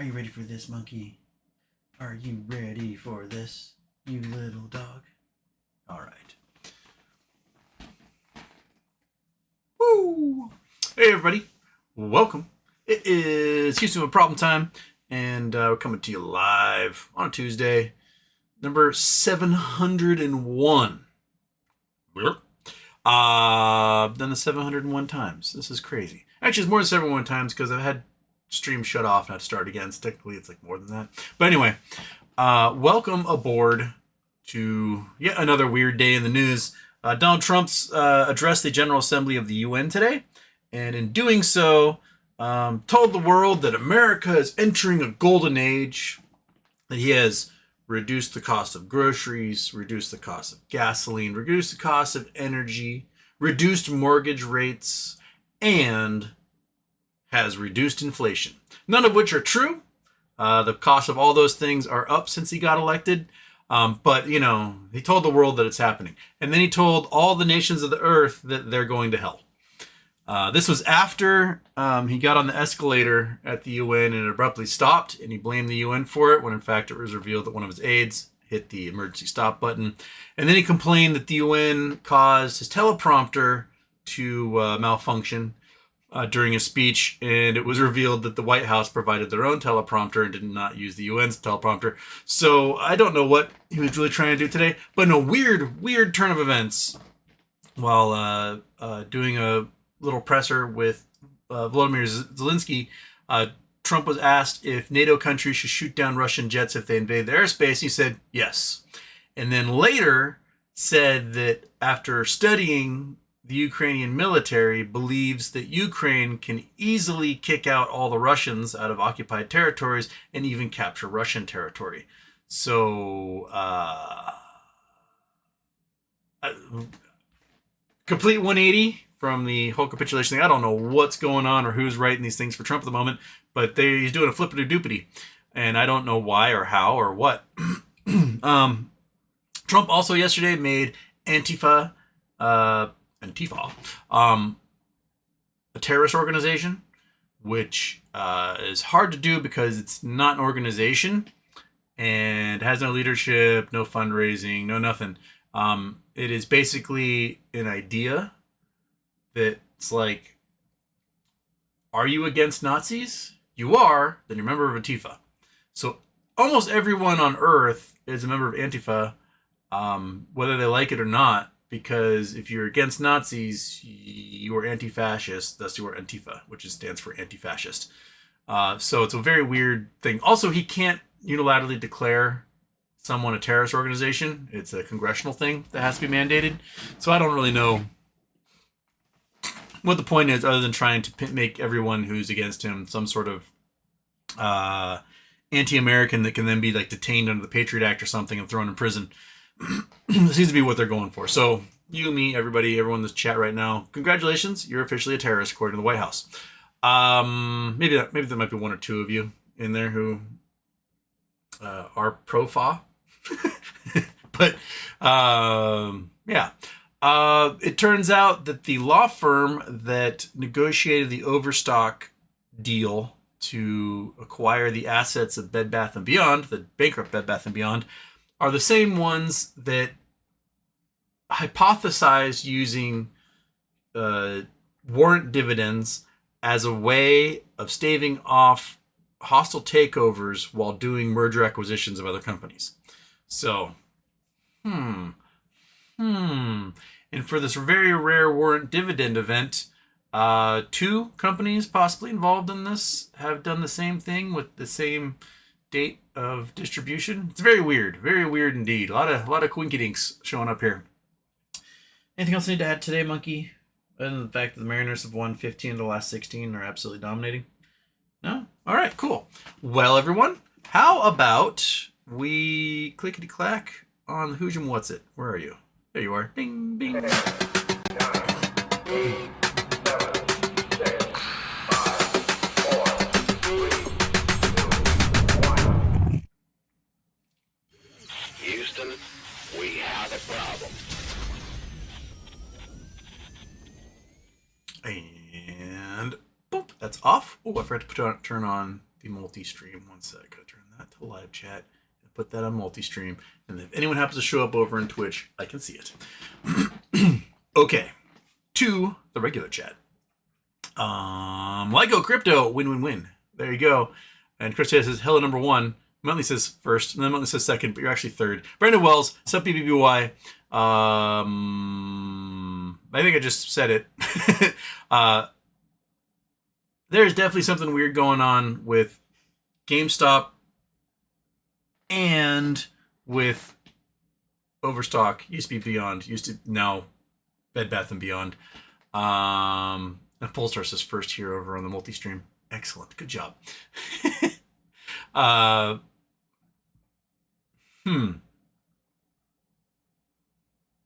Are you ready for this, monkey? Are you ready for this, you little dog? All right. Woo! Hey, everybody. Welcome. It is Houston with Problem Time, and we're coming to you live on a Tuesday, number 701. I've done this 701 times. This is crazy. Actually, it's more than 701 times because I've had stream shut off and I had to start again. So technically, it's like more than that. But anyway, welcome aboard to yet another weird day in the news. Donald Trump's addressed the General Assembly of the UN today, and in doing so, told the world that America is entering a golden age, that he has reduced the cost of groceries, reduced the cost of gasoline, reduced the cost of energy, reduced mortgage rates, and has reduced inflation. None of which are true. The cost of all those things are up since he got elected. But, you know, he told the world that it's happening. And then he told all the nations of the earth that they're going to hell. This was after he got on the escalator at the UN and it abruptly stopped, and he blamed the UN for it when in fact it was revealed that one of his aides hit the emergency stop button. And then he complained that the UN caused his teleprompter to malfunction during his speech, and it was revealed that the White House provided their own teleprompter and did not use the UN's teleprompter. So I don't know what he was really trying to do today, but in a weird turn of events, while doing a little presser with Volodymyr Zelensky, Trump was asked if NATO countries should shoot down Russian jets if they invade their airspace. He said yes. And then later said that after studying the Ukrainian military, believes that Ukraine can easily kick out all the Russians out of occupied territories and even capture Russian territory. So, complete 180 from the whole capitulation thing. I don't know what's going on or who's writing these things for Trump at the moment, but he's doing a flippity-doopity, and I don't know why or how or what. Trump also yesterday made Antifa, a terrorist organization, which is hard to do because it's not an organization and has no leadership, no fundraising, no nothing. It is basically an idea that it's like, are you against Nazis? You are, then you're a member of Antifa. So almost everyone on Earth is a member of Antifa, whether they like it or not. Because if you're against Nazis, you are anti-fascist. Thus, you are Antifa, which stands for anti-fascist. So it's a very weird thing. Also, he can't unilaterally declare someone a terrorist organization. It's a congressional thing that has to be mandated. So I don't really know what the point is, other than trying to make everyone who's against him some sort of anti-American that can then be like detained under the Patriot Act or something and thrown in prison. This seems to be what they're going for. So you, me, everybody, everyone in this chat right now, congratulations, you're officially a terrorist according to the White House. Maybe there might be one or two of you in there who are pro-fa. But yeah. It turns out that the law firm that negotiated the Overstock deal to acquire the assets of Bed Bath & Beyond, the bankrupt Bed Bath & Beyond, are the same ones that hypothesized using warrant dividends as a way of staving off hostile takeovers while doing merger acquisitions of other companies. So, And for this very rare warrant dividend event, 2 companies possibly involved in this have done the same thing with the same date of distribution. It's very weird indeed. A lot of quinkydinks showing up here. Anything else I need to add today, monkey? Other than the fact that the Mariners have won 15 of the last 16 and are absolutely dominating. No? All right, cool. Well, everyone, how about we clickety clack on Who's and What's It? Where are you? There you are. Ding, ding. 9, 8, 7, 6, 5, 4, 3, 2, 1. Houston, we have a problem. And boop, that's off. Oh, I forgot to turn on the multi-stream. One sec. I'll turn that to live chat and put that on multi-stream. And if anyone happens to show up over in Twitch, I can see it. Okay. To the regular chat. Lyco Crypto, win. There you go. And Chris says, hello, number one. Monthly says first, and then Monthly says second, but you're actually third. Brandon Wells, sup BBBY. I think I just said it. There's definitely something weird going on with GameStop and with Overstock. Used to be Beyond. Used to now Bed Bath & Beyond. And Polestar says first here over on the multi-stream. Excellent. Good job.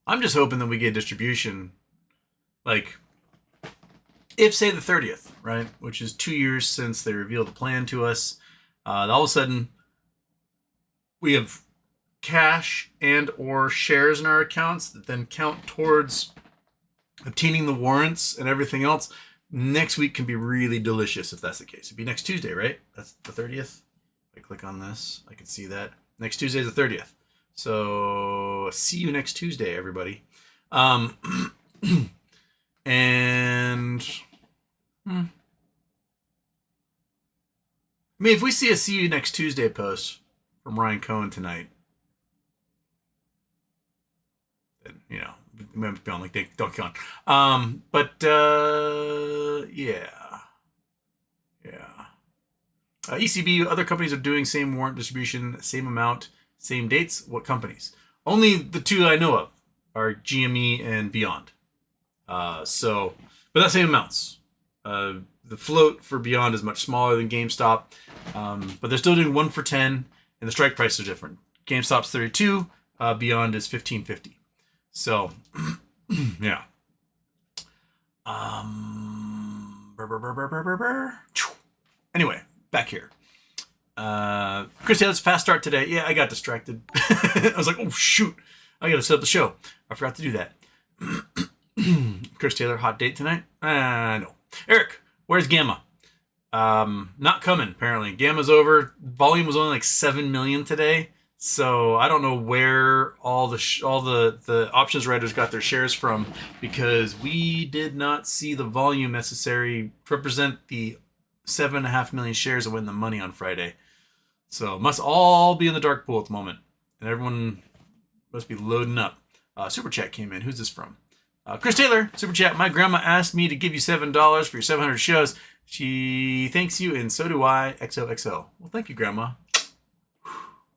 I'm just hoping that we get distribution, like, if, say, the 30th, right? Which is 2 years since they revealed the plan to us. All of a sudden, we have cash and or shares in our accounts that then count towards obtaining the warrants and everything else. Next week can be really delicious if that's the case. It'd be next Tuesday, right? That's the 30th. If I click on this, I can see that. Next Tuesday is the 30th. So see you next Tuesday, everybody. And I mean, if we see a see you next Tuesday post from Ryan Cohen tonight, then, you know, we might be on like Donkey Kong. Yeah. ECB, other companies are doing same warrant distribution, same amount, same dates. What companies? Only the two I know of are GME and Beyond. But that's same amounts. The float for Beyond is much smaller than GameStop, but they're still doing 1 for 10, and the strike price are different. GameStop's 32, Beyond is 15.50. So, yeah. Anyway, back here. Chris Taylor's fast start today. Yeah, I got distracted. I was like, oh shoot, I gotta set up the show. I forgot to do that. Chris Taylor, hot date tonight? No. Eric, where's Gamma? Not coming, apparently. Gamma's over. Volume was only like 7 million today. So I don't know where all the options writers got their shares from, because we did not see the volume necessary to represent the 7.5 million shares that win the money on Friday. So it must all be in the dark pool at the moment, and everyone must be loading up. Super chat came in. Who's this from? Chris Taylor, super chat. My grandma asked me to give you $7 for your 700 shows. She thanks you, and so do I. XOXO. Well, thank you, Grandma.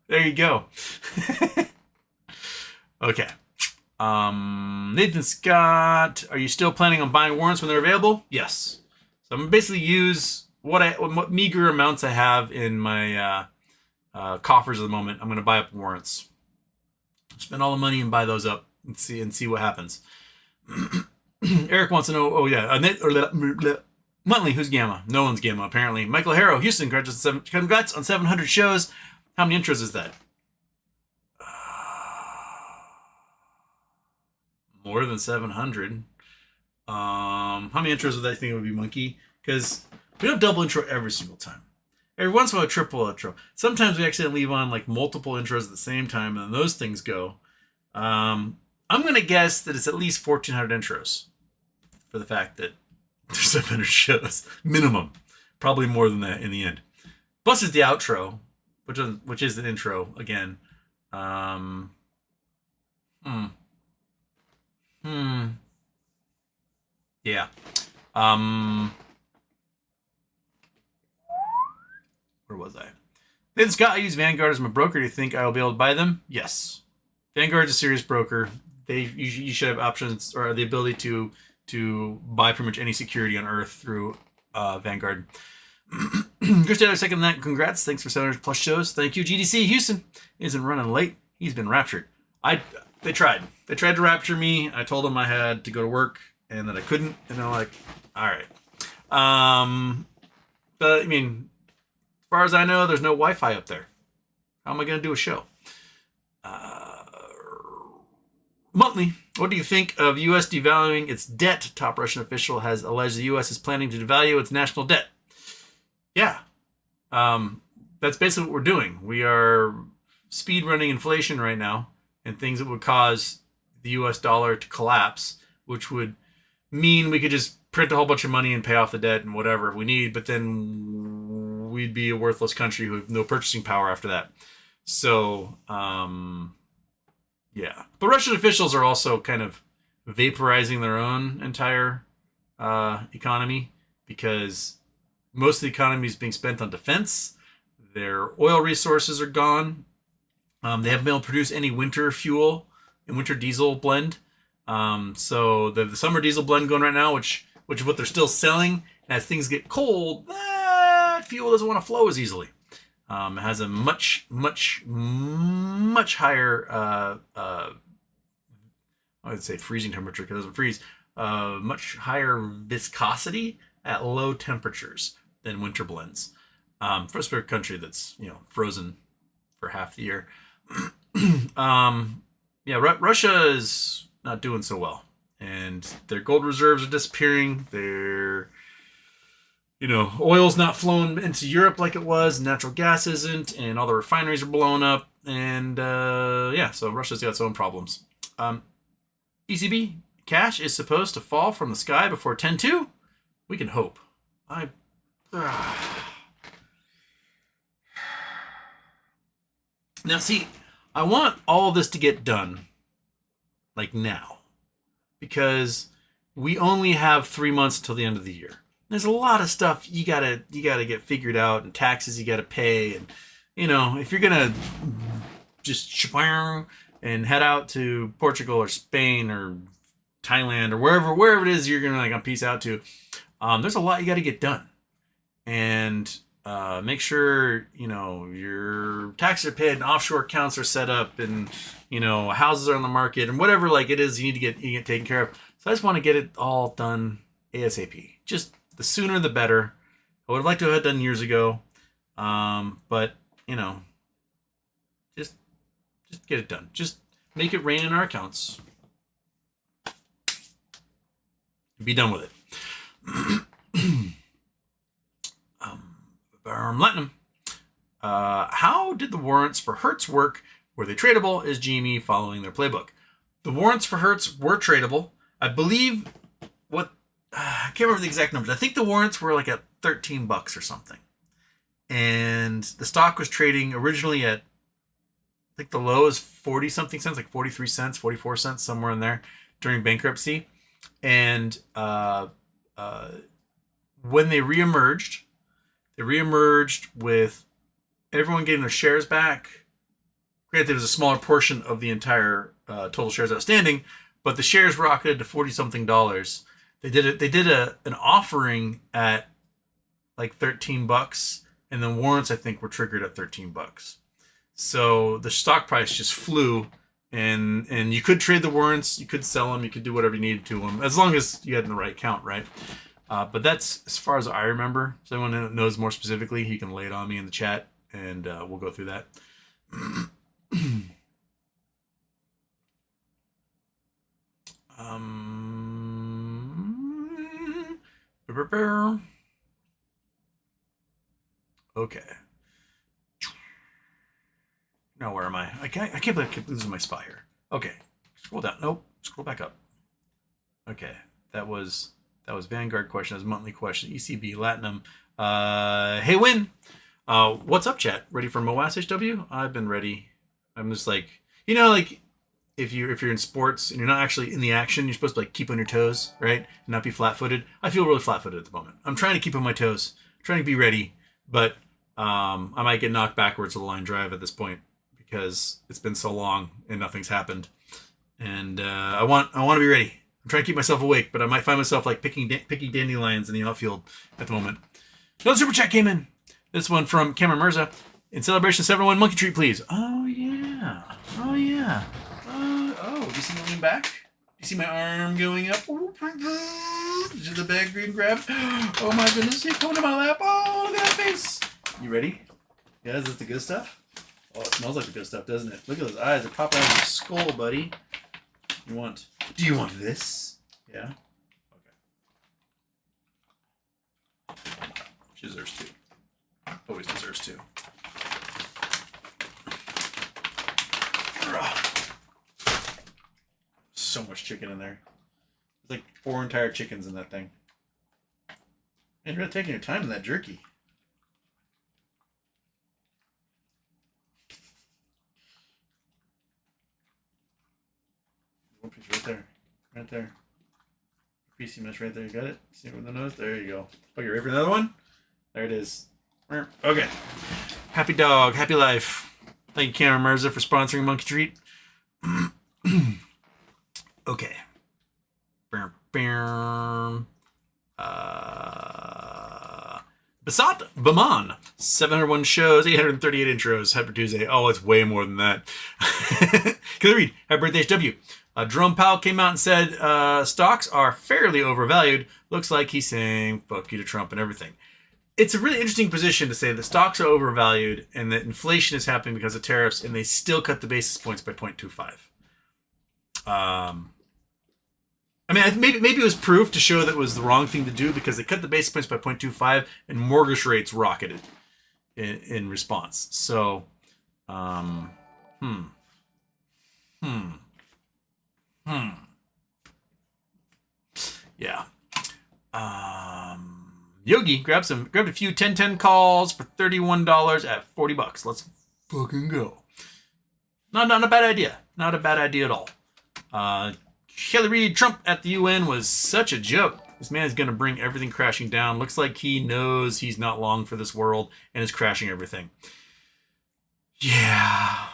There you go. Okay. Nathan Scott, are you still planning on buying warrants when they're available? Yes. So I'm gonna basically use what meager amounts I have in my coffers at the moment. I'm going to buy up warrants. Spend all the money and buy those up and see what happens. Eric wants to know. Oh yeah, Monthly. Who's Gamma? No one's Gamma apparently. Michael Harrow, Houston. Congrats on 700 shows. How many intros is that? More than 700. How many intros would I think would be Monkey? Because we don't double intro every single time. Every once in a while, triple intro. Sometimes we accidentally leave on like multiple intros at the same time, and those things go. I'm going to guess that it's at least 1,400 intros for the fact that there's 700 shows. Minimum. Probably more than that in the end. Plus is the outro, which is the intro again. Yeah. Where was I? Then Scott, I use Vanguard as my broker. Do you think I will be able to buy them? Yes. Vanguard's a serious broker. You should have options or the ability to buy pretty much any security on Earth through Vanguard. Chris Taylor, second that. Congrats. Thanks for 700 plus shows. Thank you. GDC Houston isn't running late. He's been raptured. They tried. They tried to rapture me. I told them I had to go to work and that I couldn't. And they're like, all right. But I mean, as far as I know, there's no Wi-Fi up there. How am I going to do a show? Monthly, what do you think of U.S. devaluing its debt? Top Russian official has alleged the U.S. is planning to devalue its national debt. Yeah. That's basically what we're doing. We are speed running inflation right now, and things that would cause the U.S. dollar to collapse, which would mean we could just print a whole bunch of money and pay off the debt and whatever we need, but then we'd be a worthless country who have no purchasing power after that. So, yeah. But Russian officials are also kind of vaporizing their own entire economy because most of the economy is being spent on defense. Their oil resources are gone. They haven't been able to produce any winter fuel and winter diesel blend. So the summer diesel blend going right now, which is what they're still selling. And as things get cold, that fuel doesn't want to flow as easily. It has a much higher, I would say freezing temperature because it doesn't freeze, much higher viscosity at low temperatures than winter blends. For a spare country that's, frozen for half the year. Russia is not doing so well. And their gold reserves are disappearing. Their oil's not flowing into Europe like it was. Natural gas isn't, and all the refineries are blowing up. And so Russia's got its own problems. ECB cash is supposed to fall from the sky before 10/2. We can hope. Now, see, I want all of this to get done, like now, because we only have 3 months till the end of the year. There's a lot of stuff you gotta get figured out, and taxes you gotta pay, and if you're gonna just and head out to Portugal or Spain or Thailand or wherever it is you're gonna peace out to, there's a lot you gotta get done, and make sure your taxes are paid and offshore accounts are set up and houses are on the market and whatever it is you need to get taken care of. So I just want to get it all done ASAP. Just the sooner the better. I would have liked to have had done years ago, but just get it done. Just make it rain in our accounts. Be done with it. Latinum. How did the warrants for Hertz work? Were they tradable? Is GME following their playbook? The warrants for Hertz were tradable. I believe I can't remember the exact numbers. I think the warrants were at $13 or something. And the stock was trading originally at, I think the low is 40 something cents, like 43 cents, 44 cents, somewhere in there during bankruptcy. And when they reemerged with everyone getting their shares back. Granted, it was a smaller portion of the entire total shares outstanding, but the shares rocketed to $40-something. They did an offering at like $13, and then warrants I think were triggered at $13. So the stock price just flew, and you could trade the warrants, you could sell them, you could do whatever you needed to them, as long as you had in the right count, right? But that's as far as I remember. So anyone who knows more specifically, he can lay it on me in the chat, and we'll go through that. Okay. Now where am I? I can't believe I keep losing my spot here. Okay. Scroll down. Nope. Scroll back up. Okay. That was Vanguard question. That was monthly question. ECB Latinum. Hey Win. What's up, chat? Ready for MOAS HW? I've been ready. I'm just like, if you're in sports and you're not actually in the action, you're supposed to keep on your toes, right? And not be flat-footed. I feel really flat-footed at the moment. I'm trying to keep on my toes. I'm trying to be ready, but I might get knocked backwards with a line drive at this point because it's been so long and nothing's happened. And I want to be ready. I'm trying to keep myself awake, but I might find myself picking dandelions in the outfield at the moment. Another super chat came in. This one from Cameron Mirza. In celebration of 7-1, monkey treat, please. Oh yeah. Oh yeah. Do you see me lean back? Do you see my arm going up? Did the bag green grab? Oh my goodness, he coming to my lap. Oh, look at that face. You ready? Yeah, is this the good stuff? Oh, it smells like the good stuff, doesn't it? Look at those eyes. They're popping out of your skull, buddy. Do you want this? Yeah? Okay. She deserves two. Always deserves to. So much chicken in there. There's like 4 entire chickens in that thing. And you're really taking your time in that jerky. One piece right there. Right there. PC mesh right there. You got it? See it with the nose? There you go. Oh, you're ready for another one? There it is. Okay. Happy dog. Happy life. Thank you, Cameron Mirza, for sponsoring Monkey Treat. Okay. Basat Baman, 701 shows, 838 intros. Happy Tuesday. Oh, it's way more than that. Can I read? Happy birthday, HW. Jerome Powell came out and said stocks are fairly overvalued. Looks like he's saying fuck you to Trump and everything. It's a really interesting position to say that stocks are overvalued and that inflation is happening because of tariffs, and they still cut the basis points by 0.25. I mean, maybe it was proof to show that it was the wrong thing to do because they cut the basis points by 0.25 and mortgage rates rocketed in response. So, yeah. Yogi grabbed a few 10-10 calls for $31 at $40. Let's fucking go. Not a bad idea. Not a bad idea at all. Kelly Reid, Trump at the UN was such a joke. This man is going to bring everything crashing down. Looks like he knows he's not long for this world and is crashing everything. Yeah.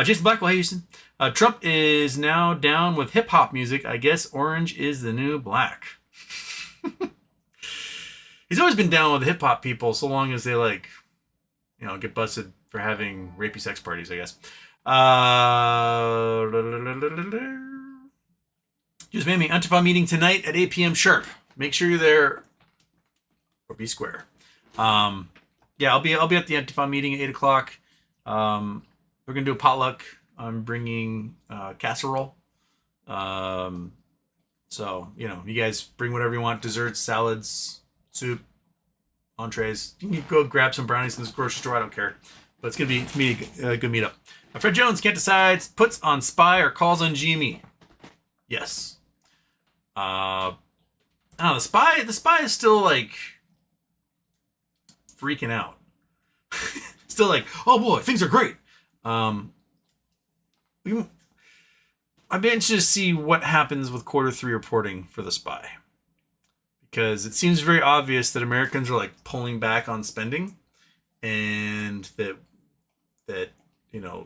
Jason Blackwell, hey Houston. Trump is now down with hip-hop music. I guess orange is the new black. He's always been down with hip-hop people so long as they, like, you know, get busted for having rapey sex parties, I guess. Just made me Antifa meeting tonight at 8 p.m. sharp. Make sure you're there or be square. Yeah, I'll be at the Antifa meeting at 8 o'clock. We're gonna do a potluck. I'm bringing casserole. So you know, you guys bring whatever you want: desserts, salads, soup, entrees. You can go grab some brownies in this grocery store. I don't care, but it's gonna be a good meetup. Fred Jones can't decide. Puts on SPY or calls on GME. Yes. I don't know, the spy is still like freaking out. Still like, oh boy, things are great. I'd be interested to see what happens with Q3 reporting for the spy, because it seems very obvious that Americans are like pulling back on spending, and that you know,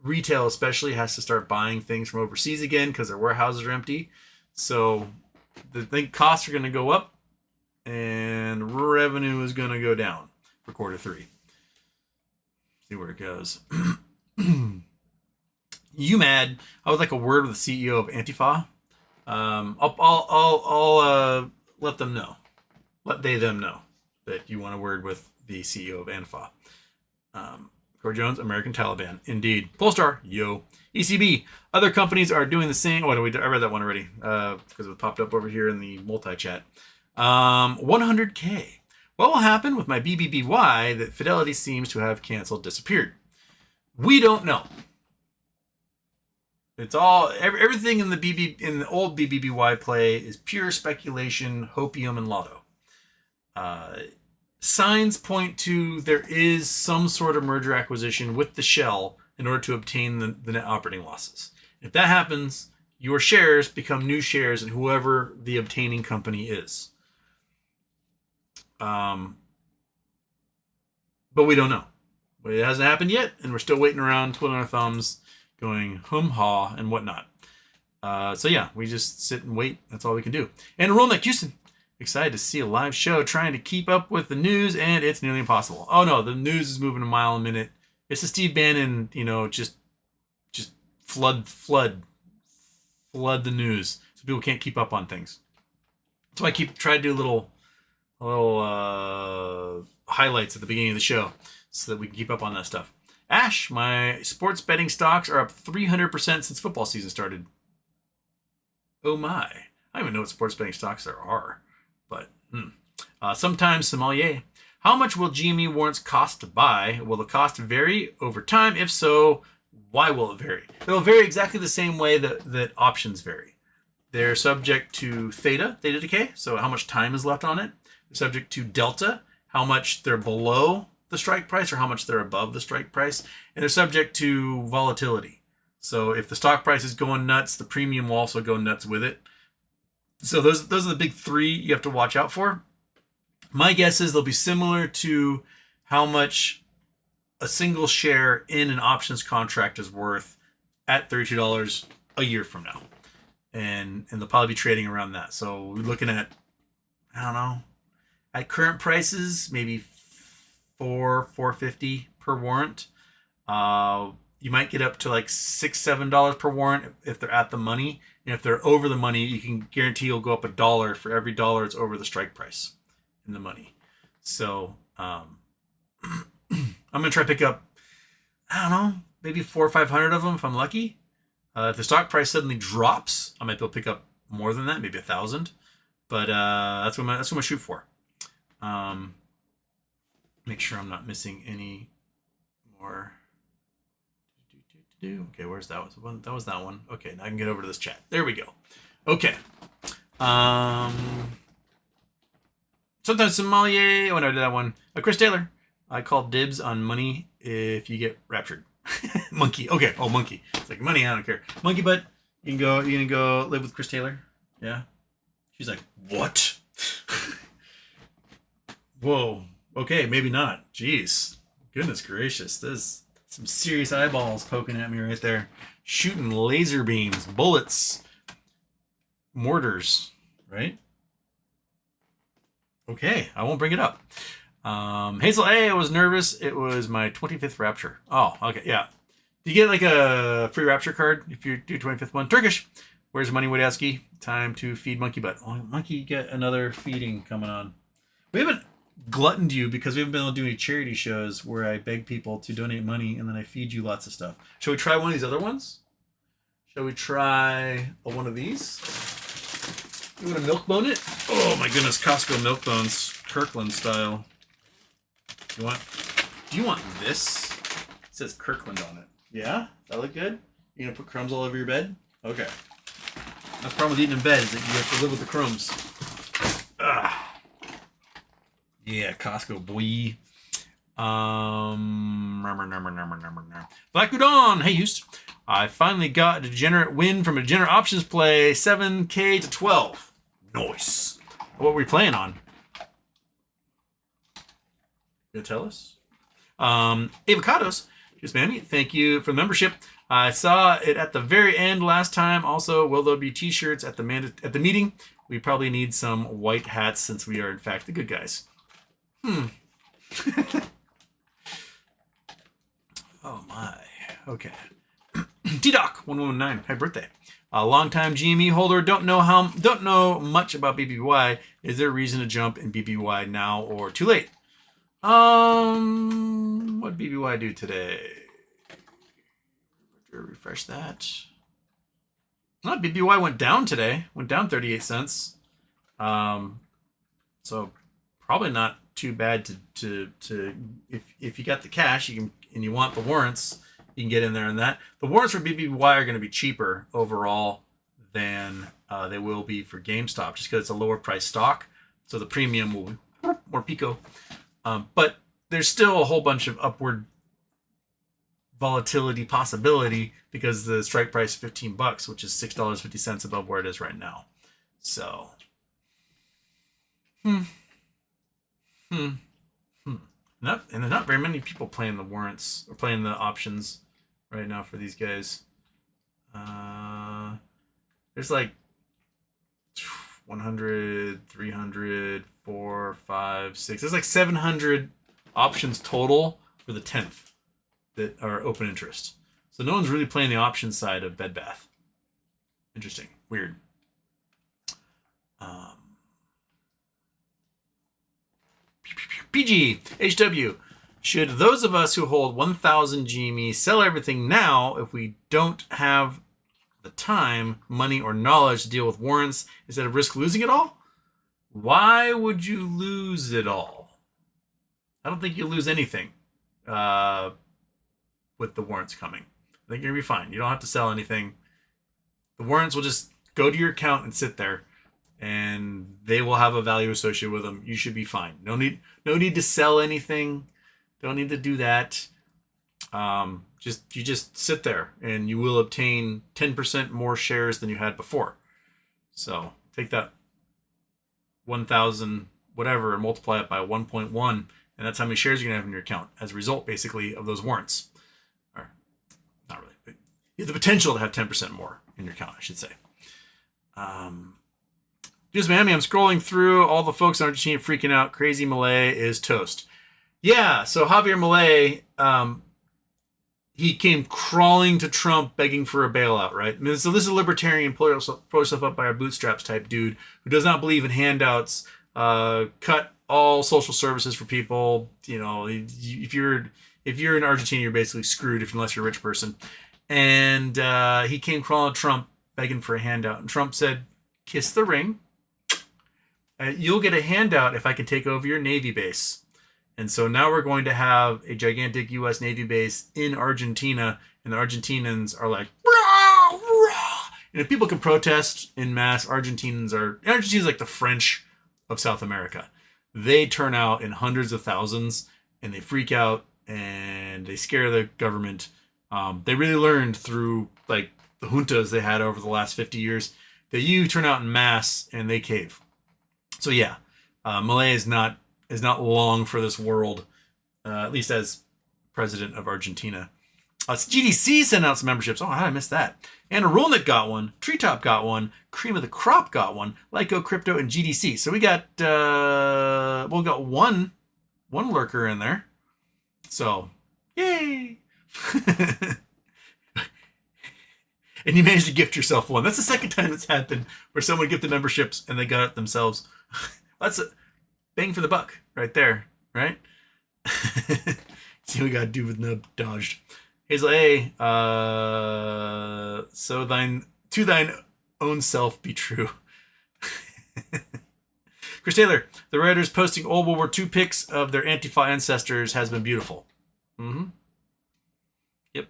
retail especially has to start buying things from overseas again because their warehouses are empty. So the costs are going to go up and revenue is going to go down for Q3. See where it goes. You mad? I would like a word with the CEO of Antifa. I'll let them know. Let them know that you want a word with the CEO of Antifa. Corey Jones, American Taliban. Indeed. Polestar, yo. ECB. Other companies are doing the same. Oh, no, I read that one already because it popped up over here in the multi-chat. 100K. What will happen with my BBBY that Fidelity seems to have canceled, disappeared? We don't know. It's all everything in the old BBBY play is pure speculation, hopium, and lotto. Signs point to there is some sort of merger acquisition with the shell in order to obtain the net operating losses. If that happens, your shares become new shares in whoever the obtaining company is. But we don't know. It hasn't happened yet, and we're still waiting around, twiddling our thumbs, going hum-ha and whatnot. So yeah, we just sit and wait. That's all we can do. And Roll Neck Houston. Excited to see a live show, trying to keep up with the news, and it's nearly impossible. Oh no, the news is moving a mile a minute. It's the Steve Bannon, you know, just flood the news, so people can't keep up on things. So I try to do little highlights at the beginning of the show so that we can keep up on that stuff. Ash, my sports betting stocks are up 300% since football season started. Oh my! I don't even know what sports betting stocks there are. But sometimes sommelier. How much will GME warrants cost to buy? Will the cost vary over time? If so, why will it vary? It will vary exactly the same way that options vary. They're subject to theta decay, so how much time is left on it. They're subject to delta, how much they're below the strike price or how much they're above the strike price. And they're subject to volatility. So if the stock price is going nuts, the premium will also go nuts with it. So those are the big three you have to watch out for. My guess is they'll be similar to how much a single share in an options contract is worth at $32 a year from now. And they'll probably be trading around that. So we're looking at, I don't know, at current prices, maybe $4.50 per warrant. You might get up to like $6-7 per warrant if they're at the money. And if they're over the money, you can guarantee you'll go up $1 for every dollar it's over the strike price in the money. So I'm gonna try to pick up, I don't know, maybe 400 or 500 of them if I'm lucky. If the stock price suddenly drops, I might be able to pick up more than that, maybe 1,000. But that's what I'm gonna shoot for. Make sure I'm not missing any more. Okay, where's that one? That was that one. Okay, now I can get over to this chat. There we go. Okay. Sometimes sommelier. Oh no, I did that one. Chris Taylor. I call dibs on money if you get raptured. Monkey. Okay. Oh, monkey. It's like money. I don't care. Monkey butt. You can go live with Chris Taylor. Yeah. She's like, what? Whoa. Okay, maybe not. Jeez. Goodness gracious. There's some serious eyeballs poking at me right there. Shooting laser beams, bullets, mortars, right? Okay, I won't bring it up. Hazel A, I was nervous. It was my 25th rapture. Oh, okay, yeah. Do you get like a free rapture card if you do 25th one? Turkish. Where's Money Woodowski? Time to feed Monkey Butt. Oh, Monkey, get another feeding coming on. We haven't gluttoned you because we haven't been able to do any charity shows where I beg people to donate money and then I feed you lots of stuff. Shall we try one of these other ones? Shall we try one of these? You want to milk bone it? Oh my goodness, Costco milk bones, Kirkland style. Do you want this? It says Kirkland on it. Yeah? That look good? You gonna put crumbs all over your bed? Okay. That's the problem with eating in bed is that you have to live with the crumbs. Yeah, Costco boy. Black Udon. Hey, Houston. I finally got a degenerate win from a degenerate options play. 7K to 12. Nice. What were we playing on? You gonna tell us? Avocados. Just Mammy, thank you for the membership. I saw it at the very end last time. Also, will there be t-shirts at the meeting? We probably need some white hats since we are in fact the good guys. Oh my. Okay. T-Doc 119. Happy birthday. A longtime GME holder. Don't know much about BBBY. Is there a reason to jump in BBBY now or too late? What did BBBY do today? Refresh that. Not BBBY went down today. Went down 38 cents. So probably not too bad to if you got the cash and you want the warrants, you can get in there on that. The warrants for BBBY are going to be cheaper overall than they will be for GameStop, just because it's a lower price stock, so the premium will be more pico. But there's still a whole bunch of upward volatility possibility because the strike price is $15, which is $6.50 above where it is right now. So, and there's not very many people playing the warrants or playing the options right now for these guys. There's like 100, 300, 4, 5, 6. There's like 700 options total for the 10th that are open interest. So no one's really playing the option side of Bed Bath. Interesting. Weird. PG, HW. Should those of us who hold 1,000 GME sell everything now if we don't have the time, money, or knowledge to deal with warrants instead of risk losing it all? Why would you lose it all? I don't think you lose anything with the warrants coming. I think you're gonna be fine. You don't have to sell anything. The warrants will just go to your account and sit there, and they will have a value associated with them. You should be fine. No need to sell anything. Don't need to do that. You just sit there, and you will obtain 10% more shares than you had before. So take that 1,000 whatever and multiply it by 1.1, and that's how many shares you're gonna have in your account as a result, basically, of those warrants. Or not really, but you have the potential to have 10% more in your account, I should say. Just Miami, I'm scrolling through all the folks in Argentina freaking out. Crazy Malay is toast. Yeah, so Javier Malay, he came crawling to Trump begging for a bailout, right? I mean, so this is a libertarian, pull yourself up by our bootstraps type dude who does not believe in handouts, cut all social services for people. You know, if you're in Argentina, you're basically screwed unless you're a rich person. And he came crawling to Trump begging for a handout. And Trump said, kiss the ring. You'll get a handout if I can take over your Navy base. And so now we're going to have a gigantic U.S. Navy base in Argentina, and the Argentinians are like, rah, rah. And if people can protest in mass, Argentina's like the French of South America. They turn out in hundreds of thousands, and they freak out, and they scare the government. They really learned through like the juntas they had over the last 50 years that you turn out in mass and they cave. So yeah, Milei is not long for this world, at least as president of Argentina. GDC sent out some memberships. Oh, how did I miss that? Anna Rolnick got one. Treetop got one. Cream of the Crop got one. Lyco Crypto and GDC. So we got one lurker in there. So yay! And you managed to gift yourself one. That's the second time it's happened where someone gifted memberships and they got it themselves. That's a bang for the buck right there, right? See what we got to do with nub dodged. Hazel A, so to thine own self be true. Chris Taylor, the writers posting old World War II pics of their antifa ancestors has been beautiful. Yep.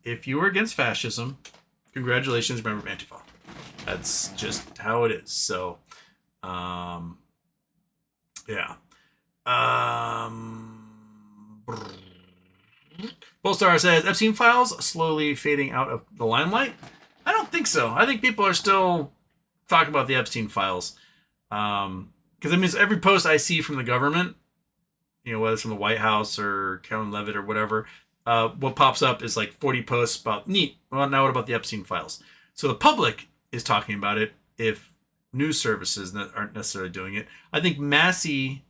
If you were against fascism, congratulations, member of Antifa. That's just how it is. So, yeah. Bullstar says, Epstein files slowly fading out of the limelight? I don't think so. I think people are still talking about the Epstein files. Because I mean, every post I see from the government, you know, whether it's from the White House or Karen Levitt or whatever, what pops up is like 40 posts about, neat, well, now what about the Epstein files? So the public is talking about it if news services aren't necessarily doing it. I think Massey,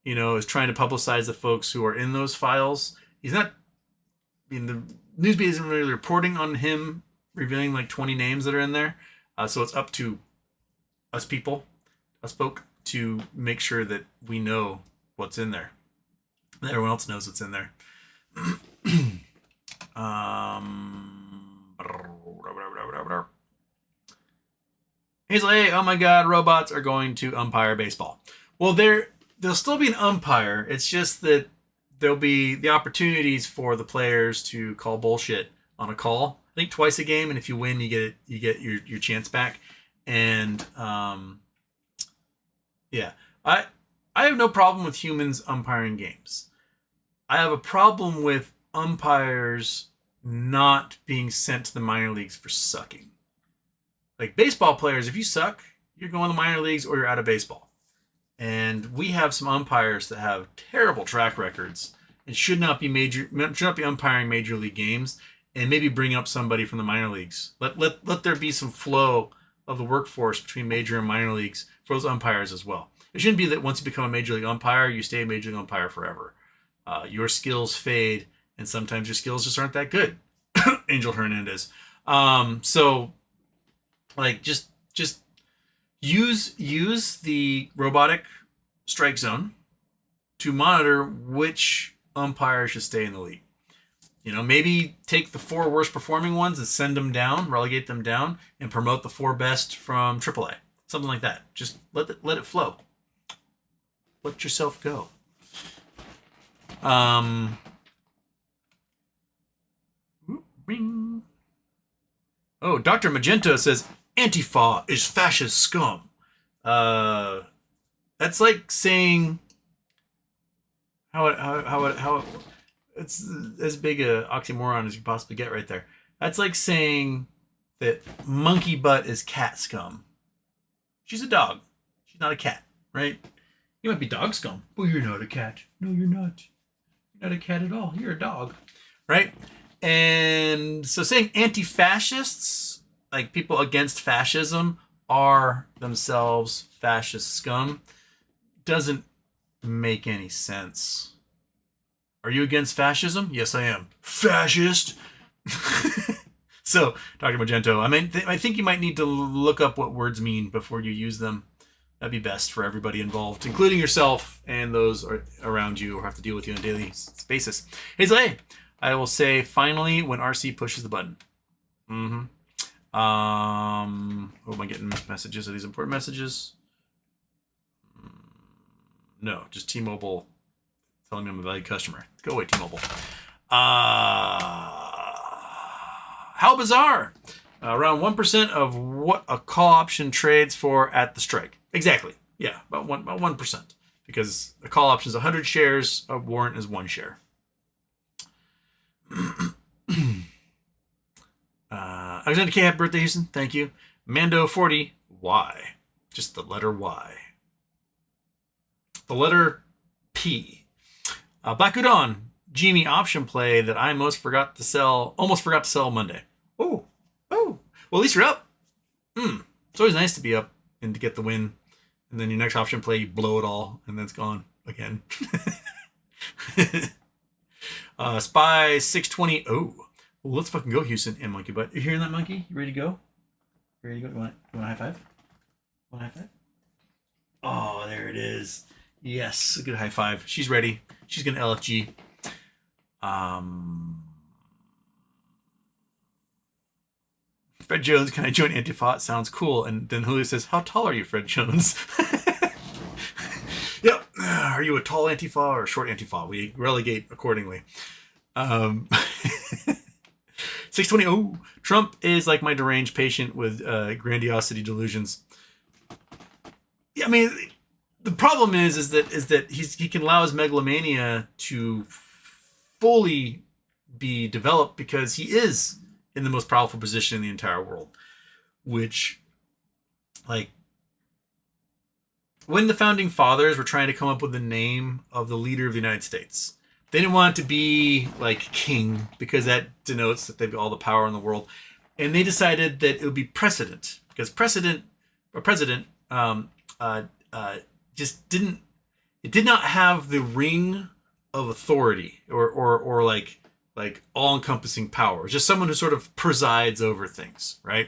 you know, is trying to publicize the folks who are in those files. He's not, I mean, the news media isn't really reporting on him revealing like 20 names that are in there. So it's up to us folk, to make sure that we know what's in there. And everyone else knows what's in there. He's like, hey, oh my god, robots are going to umpire baseball. Well, there'll still be an umpire. It's just that there'll be the opportunities for the players to call bullshit on a call. I think twice a game, and if you win, you get your chance back. And yeah, I have no problem with humans umpiring games. I have a problem with umpires not being sent to the minor leagues for sucking. Like baseball players, if you suck, you're going to the minor leagues or you're out of baseball. And we have some umpires that have terrible track records and should not be umpiring major league games, and maybe bring up somebody from the minor leagues. Let there be some flow of the workforce between major and minor leagues for those umpires as well. It shouldn't be that once you become a major league umpire, you stay a major league umpire forever. Your skills fade, and sometimes your skills just aren't that good. Angel Hernandez. So, like, just use the robotic strike zone to monitor which umpire should stay in the league. You know, maybe take the 4 worst performing ones and send them down, relegate them down, and promote the 4 best from AAA. Something like that. Just let it flow. Let yourself go. Ring. Oh, Dr. Magenta says antifa is fascist scum. That's like saying how it's as big a oxymoron as you possibly get right there. That's like saying that monkey butt is cat scum. She's a dog. She's not a cat, right? You might be dog scum, but you're not a cat. No, you're not. You're not a cat at all. You're a dog, right? And so saying anti-fascists, like people against fascism, are themselves fascist scum, doesn't make any sense. Are you against fascism? Yes, I am. Fascist. So, Dr. Magento, I think you might need to look up what words mean before you use them. That'd be best for everybody involved, including yourself and those around you who have to deal with you on a daily basis. Hazel A, I will say finally when RC pushes the button. Oh, am I getting messages? Are these important messages? No, just T-Mobile telling me I'm a valued customer. Go away, T-Mobile. How bizarre. Around 1% of what a call option trades for at the strike. Exactly. Yeah, about 1%. Because a call option is 100 shares, a warrant is 1 share. Alexander K. Happy birthday, Houston. Thank you. Mando 40. Y. Just the letter Y. The letter P. Black Udon. Genie option play that I almost forgot to sell Monday. Oh. Well, at least you're up. It's always nice to be up and to get the win. And then your next option play, you blow it all, and then it's gone again. Spy 620. Oh. Well, let's fucking go, Houston and Monkey Butt. You hearing that, Monkey? You ready to go? You want a high five? Want a high five? Oh, there it is. Yes, a good high five. She's ready. She's gonna LFG. Fred Jones, can I join Antifa? It sounds cool. And then Julio says, how tall are you, Fred Jones? Yep. Are you a tall Antifa or a short Antifa? We relegate accordingly. 620. Oh, Trump is like my deranged patient with grandiosity delusions. Yeah, I mean, the problem is that he can allow his megalomania to fully be developed because he is in the most powerful position in the entire world. Which, like, when the founding fathers were trying to come up with the name of the leader of the United States, they didn't want it to be like king because that denotes that they've got all the power in the world. And they decided that it would be precedent because president just did not have the ring of authority or like all-encompassing power. Just someone who sort of presides over things, right?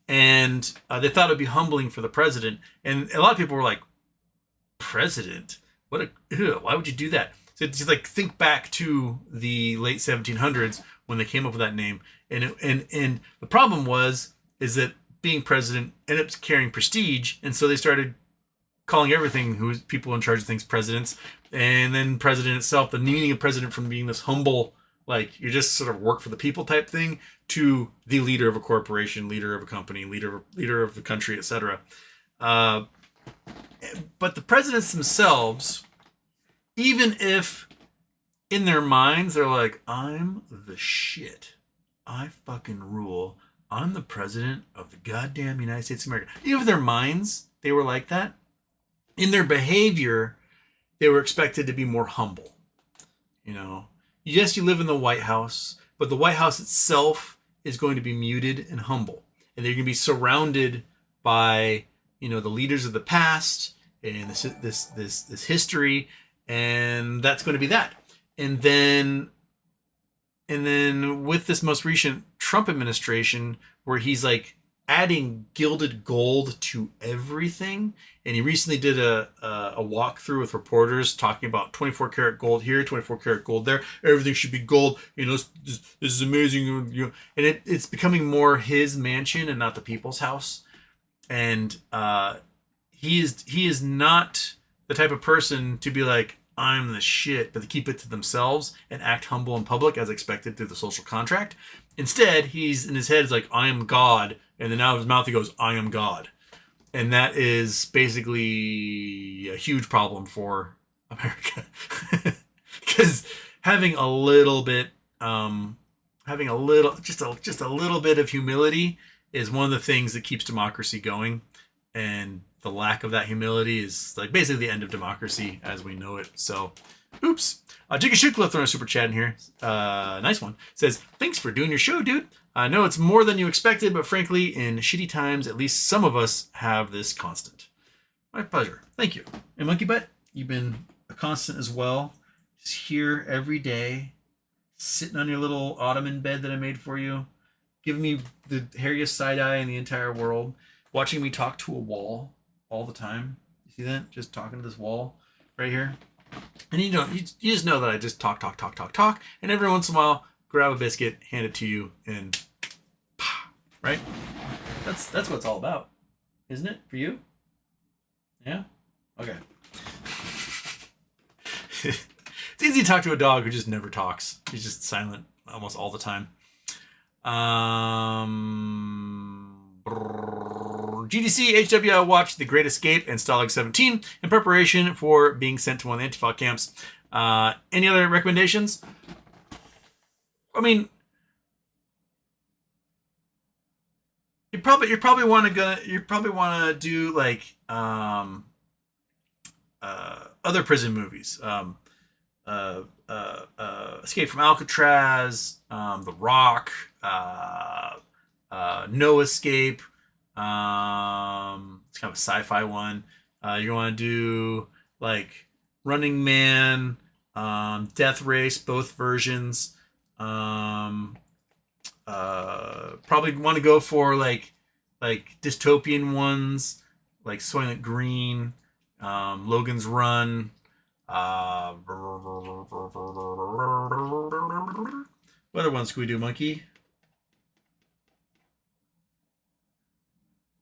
And they thought it would be humbling for the president. And a lot of people were like, president? Why would you do that? So just like think back to the late 1700s when they came up with that name. And the problem is that being president ended up carrying prestige. And so they started calling everything who's people in charge of things presidents. And then president itself, the meaning of president from being this humble, like you just sort of work for the people type thing, to the leader of a corporation, leader of a company, leader of the country, etc. But the presidents themselves, even if in their minds they're like, I'm the shit, I fucking rule, I'm the president of the goddamn United States of America. Even if their minds they were like that, in their behavior they were expected to be more humble. You know, yes, you live in the White House, but the White House itself is going to be muted and humble, and they're going to be surrounded by, you know, the leaders of the past and this history, and that's going to be that. And then with this most recent Trump administration, where he's like adding gilded gold to everything, and he recently did a walkthrough with reporters talking about 24 karat gold here, 24 karat gold there, everything should be gold, you know, this is amazing, you know, and it's becoming more his mansion and not the people's house. And he is not the type of person to be like, I'm the shit, but they keep it to themselves and act humble in public as expected through the social contract. Instead, he's in his head is like, I am God, and then out of his mouth he goes, I am God. And that is basically a huge problem for America. Because having a little bit, just a little bit of humility is one of the things that keeps democracy going. And the lack of that humility is like basically the end of democracy as we know it. So, oops. Jigga Shukla throwing a super chat in here. Nice one. Says, thanks for doing your show, dude. I know it's more than you expected, but frankly, in shitty times, at least some of us have this constant. My pleasure. Thank you. And Monkey Butt, you've been a constant as well. Just here every day, sitting on your little ottoman bed that I made for you, giving me the hairiest side eye in the entire world, watching me talk to a wall all the time. You see that? Just talking to this wall right here. And you just know that I just talk, and every once in a while, grab a biscuit, hand it to you, and right? That's what it's all about, isn't it? For you? Yeah? Okay. It's easy to talk to a dog who just never talks. He's just silent almost all the time. GDC HW watched The Great Escape and Stalag 17 in preparation for being sent to one of the Antifa camps. Any other recommendations? I mean, you probably want to do like other prison movies. Escape from Alcatraz, The Rock, No Escape. It's kind of a sci-fi one. You want to do like Running Man, Death Race, both versions. Probably want to go for like dystopian ones, like Soylent Green, Logan's Run. What other ones can we do, Monkey?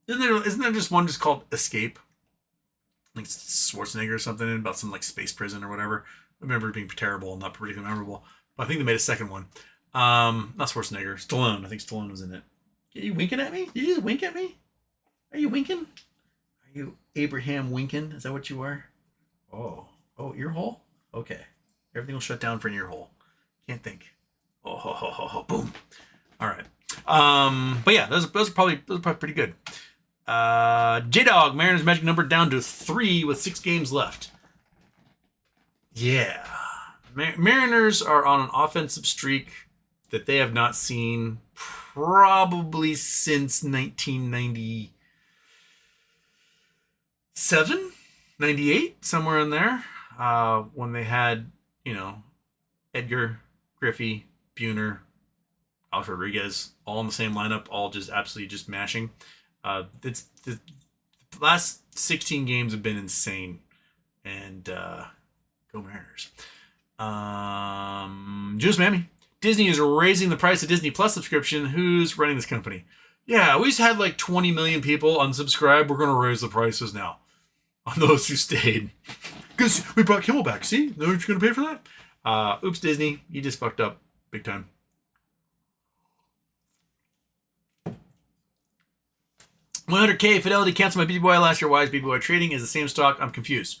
Isn't there just one just called Escape? Like Schwarzenegger or something about some like space prison or whatever. I remember it being terrible and not particularly memorable. But I think they made a second one. Not Schwarzenegger. Stallone. I think Stallone was in it. Are you winking at me? Did you just wink at me? Are you winking? Are you Abraham Winkin? Is that what you are? Oh, ear hole? Okay. Everything will shut down for an ear hole. Can't think. Oh, ho, ho, ho, ho, boom. All right. But yeah, those are probably pretty good. J-Dog, Mariners magic number down to 3 with 6 games left. Yeah. Mariners are on an offensive streak that they have not seen probably since 1997, 98, somewhere in there. When they had, Edgar, Griffey, Buhner, Alex Rodriguez, all in the same lineup, all just absolutely just mashing. It's the last 16 games have been insane, and go Mariners. Juice Mammy, Disney is raising the price of Disney Plus subscription. Who's running this company? Yeah, we just had like 20 million people unsubscribe. We're gonna raise the prices now on those who stayed because we brought Kimmel back. See, no one's gonna pay for that. Oops, Disney, you just fucked up big time. 100K Fidelity canceled my BBBY last year. Why is BBBY trading? Is the same stock? I'm confused.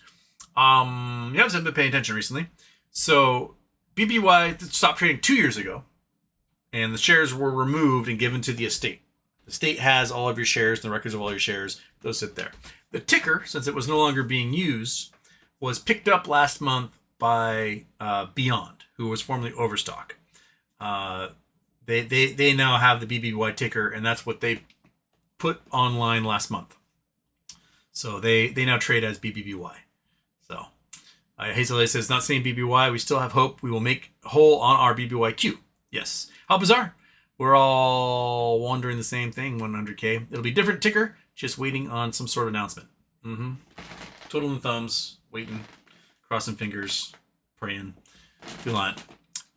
You haven't been paying attention recently. So BBBY stopped trading 2 years ago, and the shares were removed and given to the estate. The state has all of your shares, the records of all your shares. Those sit there. The ticker, since it was no longer being used, was picked up last month by Beyond, who was formerly Overstock. They now have the BBBY ticker, and that's what they put online last month. So they now trade as BBBY. So Hazel says, not saying BBY, we still have hope we will make whole on our BBYQ. Yes. How bizarre. We're all wondering the same thing, 100K. It'll be different ticker, just waiting on some sort of announcement. Twiddling thumbs, waiting, crossing fingers, praying. Do not.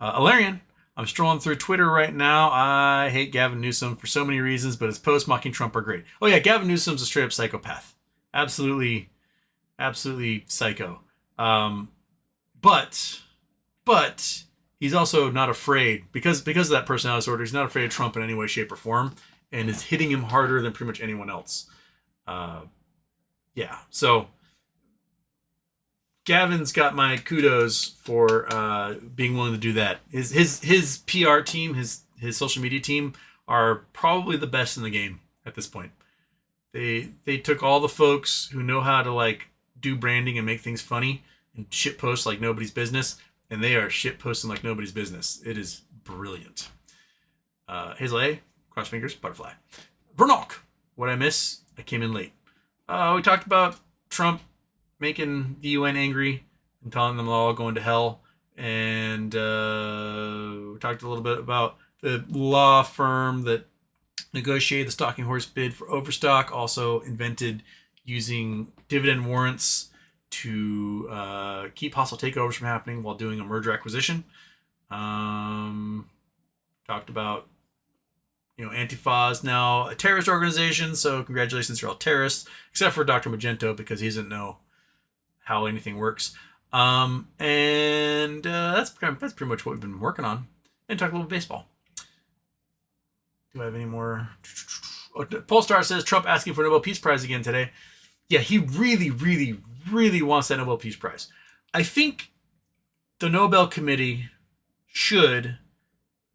Alarian, I'm strolling through Twitter right now. I hate Gavin Newsom for so many reasons, but his posts mocking Trump are great. Oh yeah, Gavin Newsom's a straight up psychopath. Absolutely psycho. but he's also not afraid because of that personality disorder. He's not afraid of Trump in any way, shape, or form, and is hitting him harder than pretty much anyone else. Yeah, so Gavin's got my kudos for being willing to do that. His PR team, his social media team are probably the best in the game at this point. They took all the folks who know how to like do branding and make things funny and shit post like nobody's business, and they are shit posting like nobody's business. It is brilliant. Hazel A, cross fingers, butterfly. Vernock, what I miss? I came in late. We talked about Trump making the UN angry and telling them all going to hell, and we talked a little bit about the law firm that negotiated the stalking horse bid for Overstock, also invented using dividend warrants to keep hostile takeovers from happening while doing a merger acquisition. Talked about, Antifa is now a terrorist organization, so congratulations, you're all terrorists, except for Dr. Magento because he doesn't know how anything works. That's pretty much what we've been working on. And talk a little baseball. Do I have any more? Polestar says Trump asking for a Nobel Peace Prize again today. Yeah, he really, really, really wants that Nobel Peace Prize. I think the Nobel Committee should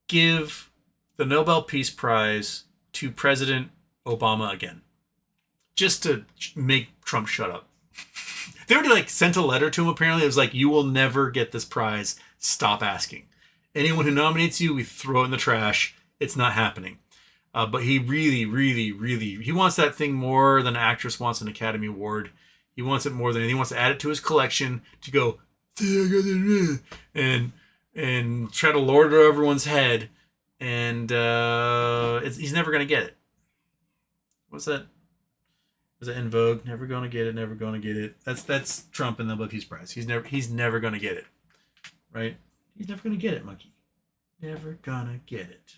give the Nobel Peace Prize to President Obama again, just to make Trump shut up. They already sent a letter to him. Apparently, it was like, "You will never get this prize. Stop asking. Anyone who nominates you, we throw it in the trash. It's not happening." But he really, really, really, he wants that thing more than an actress wants an Academy Award. He wants it more than he wants to add it to his collection to go and try to lord it over everyone's head. And he's never going to get it. What's that? Was that in Vogue? Never going to get it. Never going to get it. That's Trump and the Nobel Peace Prize. He's never going to get it. Right? He's never going to get it, monkey. Never going to get it.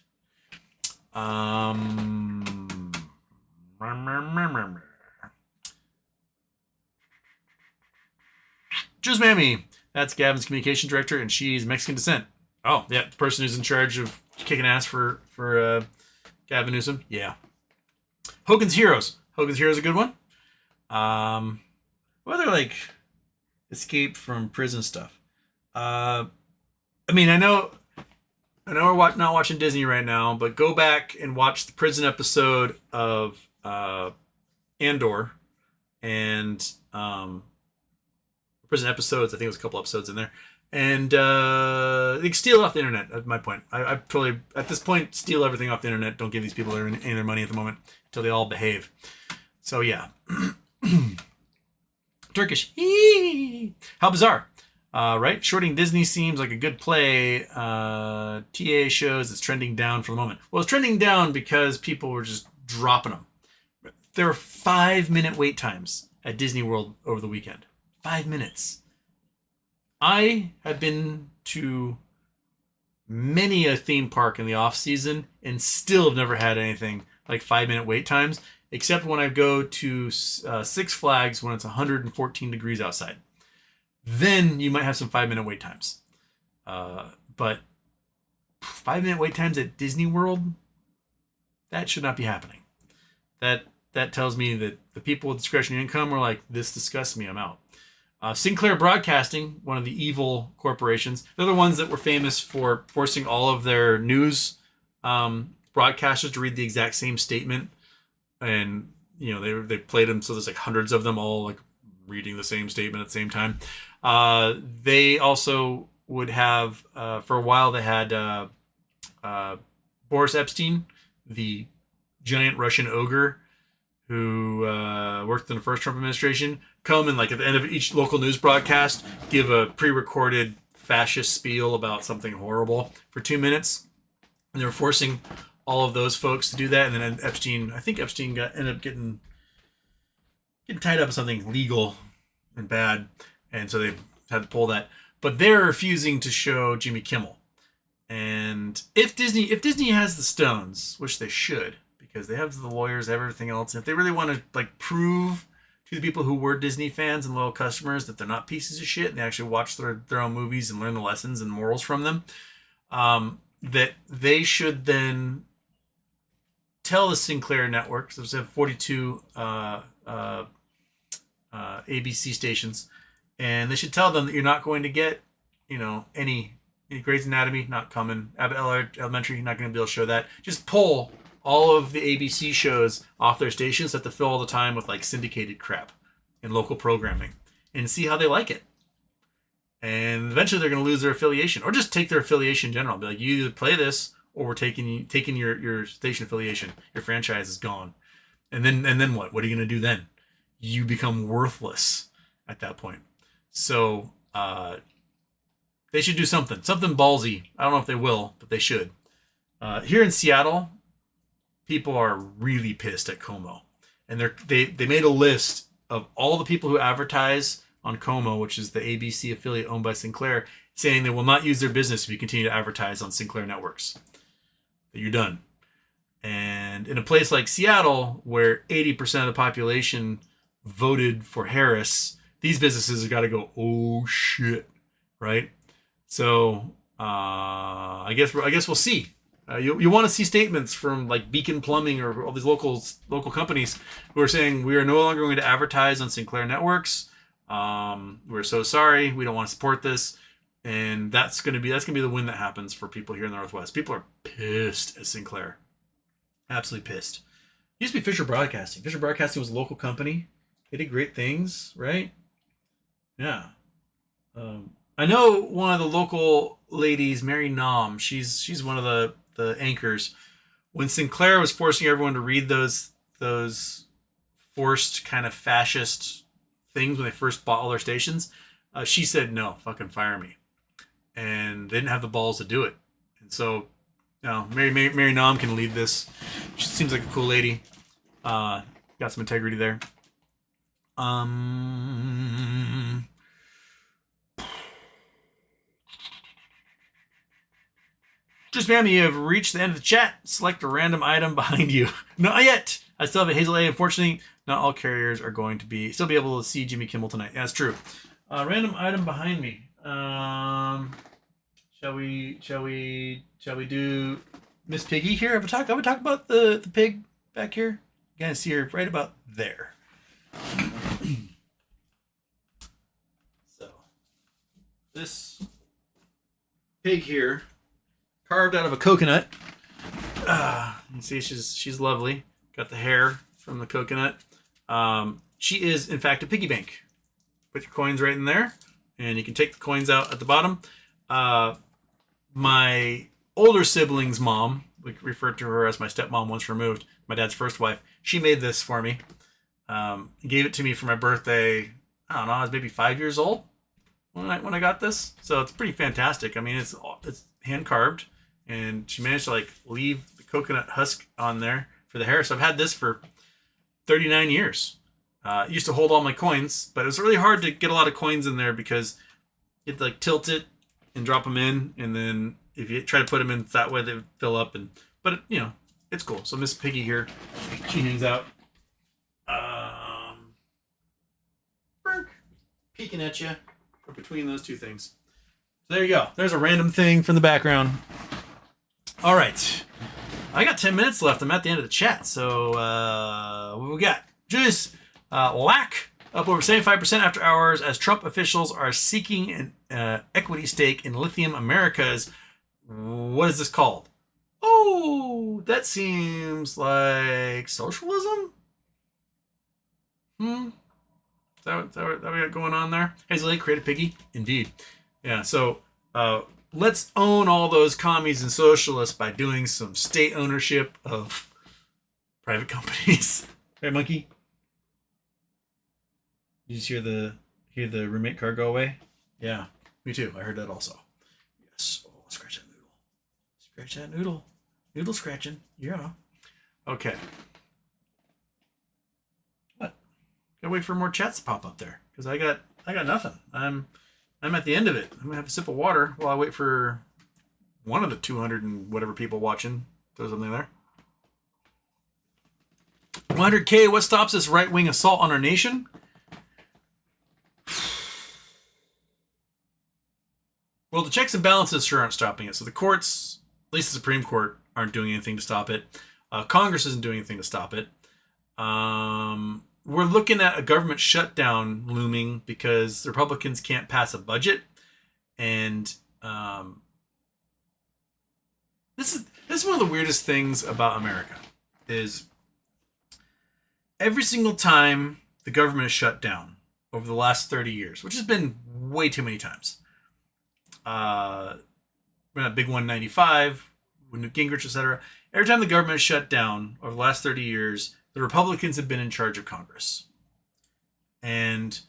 Juice Mammy. That's Gavin's communication director, and she's Mexican descent. Oh, yeah, the person who's in charge of kicking ass for Gavin Newsom. Yeah. Hogan's Heroes. Hogan's Heroes is a good one. Whether escape from prison stuff. I know we're not watching Disney right now, but go back and watch the prison episode of Andor, and prison episodes. I think it was a couple episodes in there, and they can steal off the internet. That's my point. I totally, at this point, steal everything off the internet. Don't give these people any of their money at the moment until they all behave. So yeah, Turkish. How bizarre. Right? Shorting Disney seems like a good play. TA shows it's trending down for the moment. Well, it's trending down because people were just dropping them. There were 5-minute wait times at Disney World over the weekend. 5 minutes. I have been to many a theme park in the off season and still have never had anything like 5-minute wait times, except when I go to Six Flags when it's 114 degrees outside. Then you might have some 5-minute wait times. But 5-minute wait times at Disney World, that should not be happening. That tells me that the people with discretionary income are like, this disgusts me, I'm out. Sinclair Broadcasting, one of the evil corporations, they're the ones that were famous for forcing all of their news broadcasters to read the exact same statement. And, they played them, so there's hundreds of them all reading the same statement at the same time. They also would have, for a while, they had Boris Epstein, the giant Russian ogre who worked in the first Trump administration, come and at the end of each local news broadcast, give a pre-recorded fascist spiel about something horrible for 2 minutes. And they were forcing all of those folks to do that. And then Epstein ended up getting tied up in something legal and bad, and so they had to pull that. But they're refusing to show Jimmy Kimmel. And if Disney has the stones, which they should, because they have the lawyers, everything else, and if they really want to prove to the people who were Disney fans and loyal customers that they're not pieces of shit and they actually watch their own movies and learn the lessons and morals from them. That they should then tell the Sinclair network, because there's 42 ABC stations, and they should tell them that you're not going to get, any Grey's Anatomy, not coming. Abbott Elementary, not going to be able to show that. Just pull all of the ABC shows off their stations that have to fill all the time with like syndicated crap and local programming, and see how they like it. And eventually they're going to lose their affiliation, or just take their affiliation in general. Be like, you either play this, or we're taking your station affiliation. Your franchise is gone. And then what? What are you going to do then? You become worthless at that point. So they should do something ballsy. I don't know if they will, but they should. Here in Seattle, people are really pissed at Como, and they made a list of all the people who advertise on Como, which is the ABC affiliate owned by Sinclair, saying they will not use their business if you continue to advertise on Sinclair networks. That you're done. And in a place like Seattle, where 80% of the population voted for Harris, these businesses have got to go, oh shit, right? So I guess we'll see. You want to see statements from like Beacon Plumbing or all these local companies who are saying we are no longer going to advertise on Sinclair networks. We're so sorry. We don't want to support this. And that's gonna be the win that happens for people here in the Northwest. People are pissed at Sinclair. Absolutely pissed. It used to be Fisher Broadcasting. Fisher Broadcasting was a local company. They did great things, right? Yeah. I know one of the local ladies, Mary Nom. She's one of the anchors. When Sinclair was forcing everyone to read those forced kind of fascist things when they first bought all their stations, she said, no, fucking fire me. And they didn't have the balls to do it. And so, Mary Nom can lead this. She seems like a cool lady. Got some integrity there. Just ma'am, you have reached the end of the chat. Select a random item behind you. Not yet. I still have a Hazel A. Unfortunately, not all carriers are going to still be able to see Jimmy Kimmel tonight. Yeah, that's true. Random item behind me. Shall we do Miss Piggy here? Have we talked about the pig back here? You guys see her right about there. So this pig here, carved out of a coconut. You see, she's lovely. Got the hair from the coconut. She is in fact a piggy bank. Put your coins right in there, and you can take the coins out at the bottom. My older sibling's mom, we referred to her as my stepmom once removed, my dad's first wife, she made this for me. Gave it to me for my birthday. I don't know, I was maybe 5 years old when I got this. So it's pretty fantastic. I mean, it's hand carved, and she managed to like leave the coconut husk on there for the hair. So I've had this for 39 years. Used to hold all my coins, but it was really hard to get a lot of coins in there because you'd like tilt it and drop them in, and then if you try to put them in that way, they would fill up. But it's cool. So Miss Piggy here, she hangs out, peeking at you between those two things. So there you go. There's a random thing from the background. All right, I got 10 minutes left. I'm at the end of the chat. So what we got? Just lack up over 75% after hours as Trump officials are seeking an equity stake in Lithium Americas. What is this called? Oh, that seems like socialism? Is that what we got going on there? Hazel Lake, create a piggy? Indeed. Yeah, so let's own all those commies and socialists by doing some state ownership of private companies. Hey, monkey. Did you just hear the roommate car go away? Yeah, me too. I heard that also. Yes. Oh, scratch that noodle. Scratch that noodle. Noodle scratching. Yeah. Okay. What? Gotta wait for more chats to pop up there because I got nothing. I'm at the end of it. I'm gonna have a sip of water while I wait for one of the 200 and whatever people watching. Throw something there. 100K. What stops this right-wing assault on our nation? Well, the checks and balances sure aren't stopping it. So the courts, at least the Supreme Court, aren't doing anything to stop it. Congress isn't doing anything to stop it. We're looking at a government shutdown looming because the Republicans can't pass a budget, and this is one of the weirdest things about America is every single time the government is shut down over the last 30 years, which has been way too many times. We're at Big 195, with Newt Gingrich, etc. Every time the government is shut down over the last 30 years, the Republicans have been in charge of Congress. And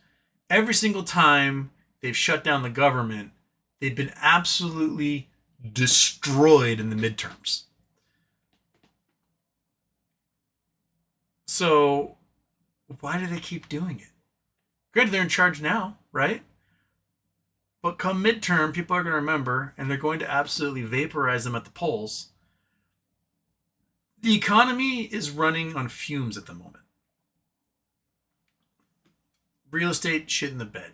every single time they've shut down the government, they've been absolutely destroyed in the midterms. So why do they keep doing it? Granted, they're in charge now, right? But come midterm, people are going to remember, and they're going to absolutely vaporize them at the polls. The economy is running on fumes at the moment. Real estate, shit in the bed.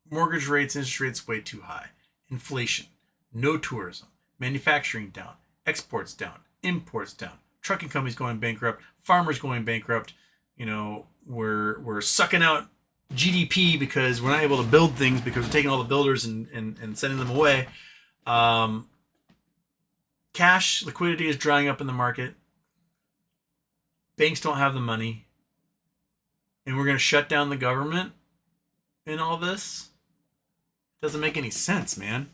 Mortgage rates, interest rates way too high. Inflation. No tourism. Manufacturing down. Exports down. Imports down. Trucking companies going bankrupt. Farmers going bankrupt. You know, we're sucking out GDP because we're not able to build things because we're taking all the builders and sending them away. Cash liquidity is drying up in the market. Banks don't have the money. And we're going to shut down the government in all this? Doesn't make any sense, man.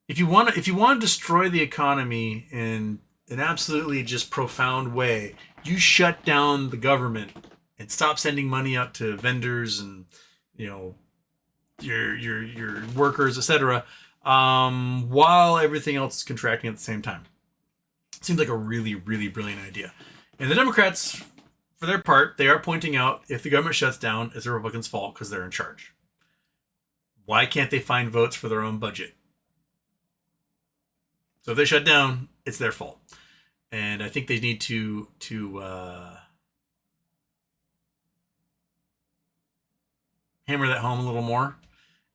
If you want to destroy the economy in an absolutely just profound way, you shut down the government and stop sending money out to vendors and, you know, your workers, etc., while everything else is contracting at the same time. Seems like a really, really brilliant idea. And the Democrats, for their part, they are pointing out if the government shuts down, it's the Republicans' fault because they're in charge. Why can't they find votes for their own budget? So if they shut down, it's their fault. And I think they need to hammer that home a little more.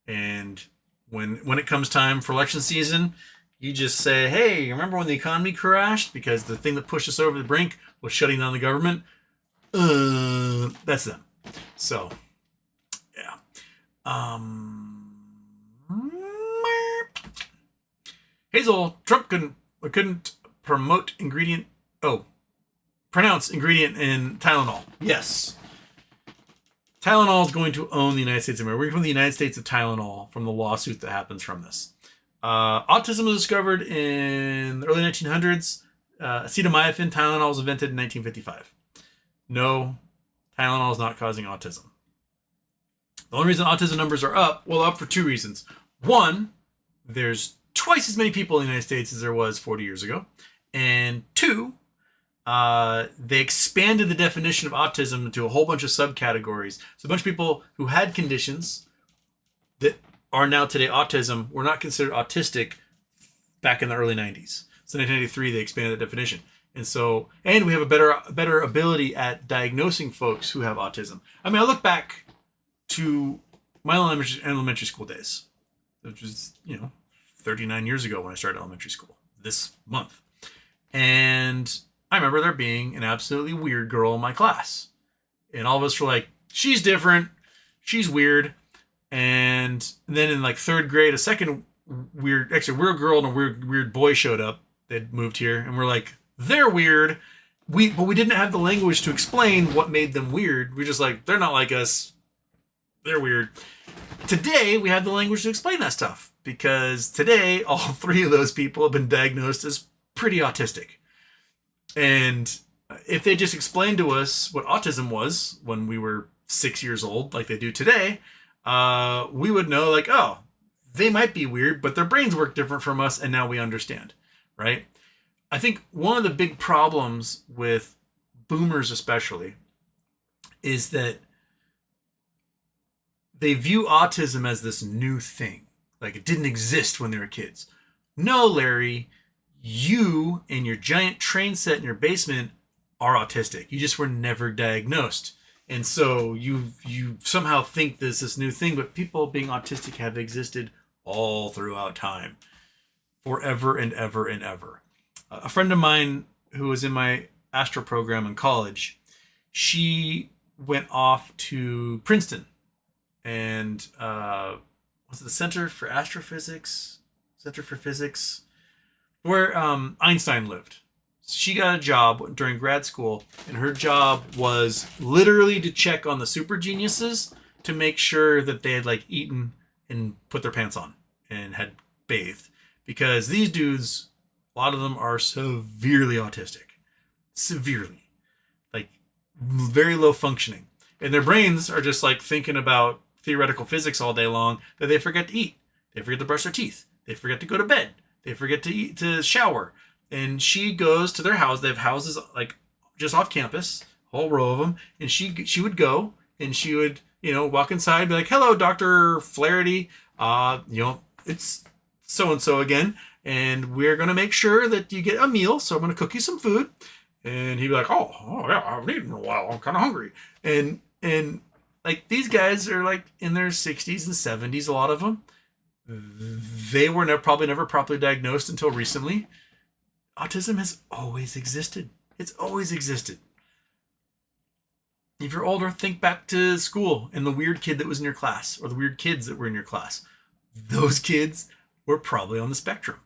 And when it comes time for election season, you just say, hey, remember when the economy crashed? Because the thing that pushed us over the brink was shutting down the government. That's them. So, yeah. Hazel, Trump couldn't pronounce ingredient in Tylenol. Yes. Tylenol is going to own the United States of America. We're going to the United States of Tylenol from the lawsuit that happens from this. Autism was discovered in the early 1900s. Acetaminophen, Tylenol was invented in 1955. No, Tylenol is not causing autism. The only reason autism numbers are up for two reasons. One, there's twice as many people in the United States as there was 40 years ago. And two, they expanded the definition of autism into a whole bunch of subcategories. So a bunch of people who had conditions that are now today autism were not considered autistic back in the early 90s. So in 1993, they expanded the definition. And we have a better ability at diagnosing folks who have autism. I mean, I look back to my elementary school days, which was, 39 years ago when I started elementary school this month. And I remember there being an absolutely weird girl in my class. And all of us were like, she's different. She's weird. And then in like third grade, a second weird girl and a weird boy showed up. They'd moved here. And we're like, they're weird. But we didn't have the language to explain what made them weird. We're just like, they're not like us. They're weird. Today, we have the language to explain that stuff. Because today, all three of those people have been diagnosed as pretty autistic. And if they just explained to us what autism was when we were 6 years old, like they do today, we would know, like, oh, they might be weird, but their brains work different from us, and now we understand, right? I think one of the big problems with boomers especially is that they view autism as this new thing. Like it didn't exist when they were kids. No, Larry, you and your giant train set in your basement are autistic. You just were never diagnosed. And so you somehow think there's this new thing, but people being autistic have existed all throughout time, forever and ever and ever. A friend of mine who was in my astro program in college, she went off to Princeton and was it the Center for Astrophysics? Center for Physics, where Einstein lived. She got a job during grad school, and her job was literally to check on the super geniuses to make sure that they had like eaten and put their pants on and had bathed. Because these dudes, a lot of them are severely autistic. Severely. Like very low functioning. And their brains are just like thinking about theoretical physics all day long that they forget to eat. They forget to brush their teeth. They forget to go to bed. They forget to eat, to shower. And she goes to their house. They have houses like just off campus, a whole row of them. And she would go and she would, walk inside and be like, "Hello, Dr. Flaherty. It's so-and-so again. And we're going to make sure that you get a meal. So I'm going to cook you some food." And he'd be like, oh yeah, I haven't eaten in a while. I'm kind of hungry. And like these guys are like in their 60s and 70s, a lot of them. They were probably never properly diagnosed until recently. Autism has always existed. It's always existed. If you're older, think back to school and the weird kid that was in your class, or the weird kids that were in your class. Those kids were probably on the spectrum.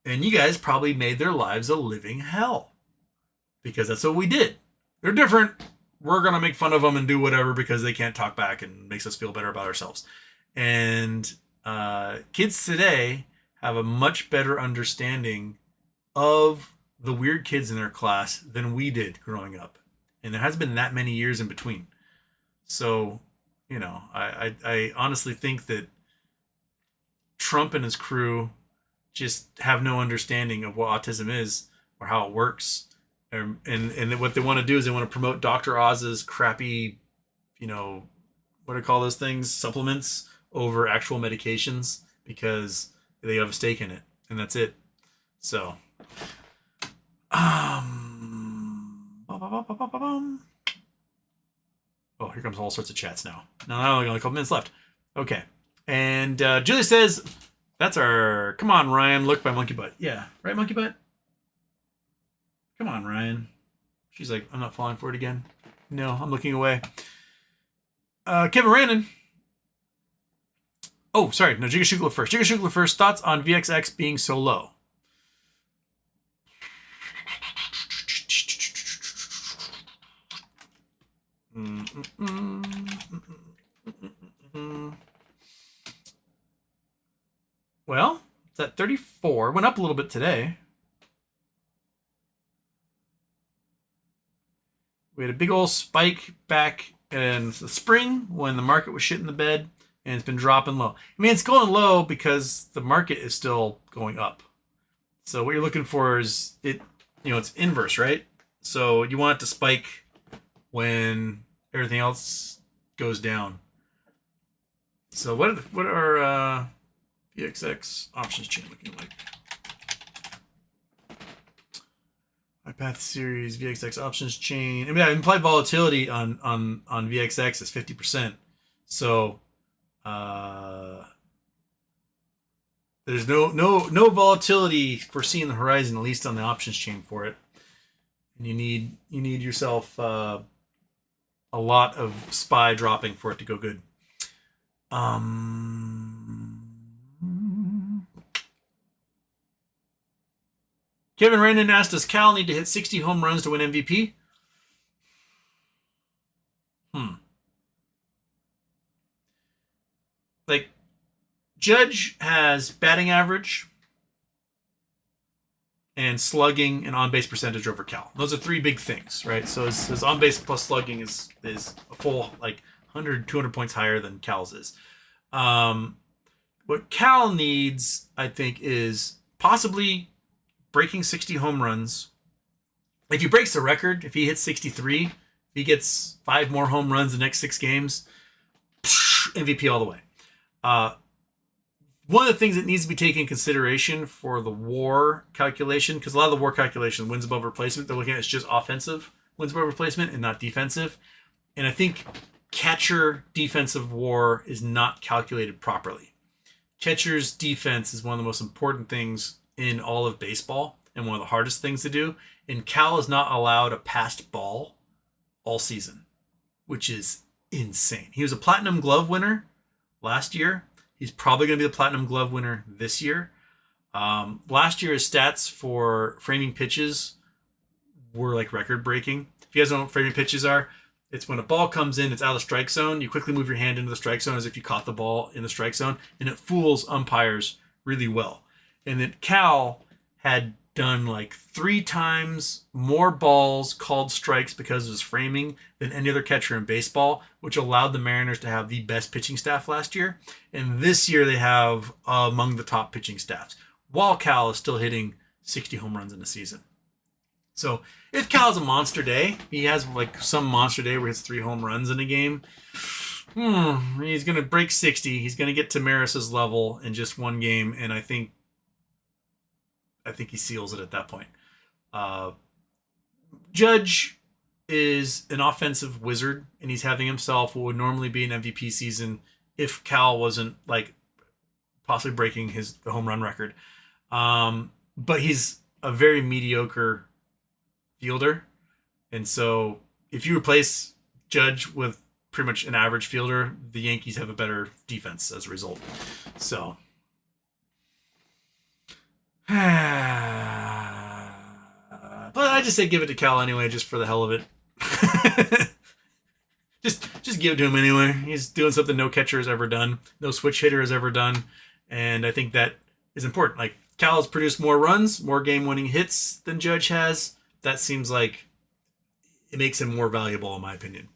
And you guys probably made their lives a living hell. Because that's what we did. They're different. We're going to make fun of them and do whatever because they can't talk back and makes us feel better about ourselves. And kids today have a much better understanding of the weird kids in their class than we did growing up. And there hasn't been that many years in between. So, I honestly think that Trump and his crew just have no understanding of what autism is or how it works. And what they want to do is they want to promote Dr. Oz's crappy, what do I call those things? Supplements over actual medications because they have a stake in it. And that's it. So, oh, here comes all sorts of chats now. Now only a couple minutes left. Okay. And Julie says, that's our Come On Ryan look by Monkey Butt. Yeah, right, Monkey Butt? Come on, Ryan. She's like, I'm not falling for it again. No, I'm looking away. Kevin Rannon. Oh, sorry. No, Jigga Shugla first. Jigga Shugla first. Thoughts on VXX being so low? Well, it's at 34. Went up a little bit today. We had a big old spike back in the spring when the market was shit in the bed, and it's been dropping low. I mean, it's going low because the market is still going up. So what you're looking for is it's inverse, right? So you want it to spike when everything else goes down. So what are VXX options chain looking like? iPath series VXX options chain. I mean, implied volatility on VXX is 50%. So there's no volatility foreseen in the horizon, at least on the options chain for it. And you need yourself a lot of SPY dropping for it to go good. Kevin Rannon asked, does Cal need to hit 60 home runs to win MVP? Like, Judge has batting average and slugging and on-base percentage over Cal. Those are three big things, right? So his on-base plus slugging is a full, 100, 200 points higher than Cal's is. What Cal needs, I think, is possibly breaking 60 home runs. If he breaks the record, if he hits 63, if he gets 5 more home runs the next 6 games, MVP all the way. One of the things that needs to be taken in consideration for the WAR calculation, because a lot of the WAR calculation, wins above replacement, they're looking at it's just offensive. wins above replacement and not defensive. And I think catcher defensive WAR is not calculated properly. Catcher's defense is one of the most important things in all of baseball and one of the hardest things to do. And Cal is not allowed a passed ball all season, which is insane. He was a Platinum Glove winner last year. He's probably going to be the Platinum Glove winner this year. Last year, his stats for framing pitches were like record breaking. If you guys don't know what framing pitches are, it's when a ball comes in, it's out of the strike zone. You quickly move your hand into the strike zone as if you caught the ball in the strike zone, and it fools umpires really well. And then Cal had done like 3 times more balls called strikes because of his framing than any other catcher in baseball, which allowed the Mariners to have the best pitching staff last year. And this year they have among the top pitching staffs, while Cal is still hitting 60 home runs in a season. So if Cal has a monster day, he has like some monster day where he hits 3 home runs in a game, he's going to break 60. He's going to get to Maris's level in just one game, and I think he seals it at that point. Judge is an offensive wizard, and he's having himself what would normally be an MVP season if Cal wasn't like possibly breaking the home run record. But he's a very mediocre fielder, and so if you replace Judge with pretty much an average fielder, the Yankees have a better defense as a result. So but I just say give it to Cal anyway, just for the hell of it. just give it to him anyway. He's doing something no catcher has ever done, no switch hitter has ever done, and I think that is important. Like, Cal has produced more runs, more game-winning hits than Judge has. That seems like it makes him more valuable, in my opinion.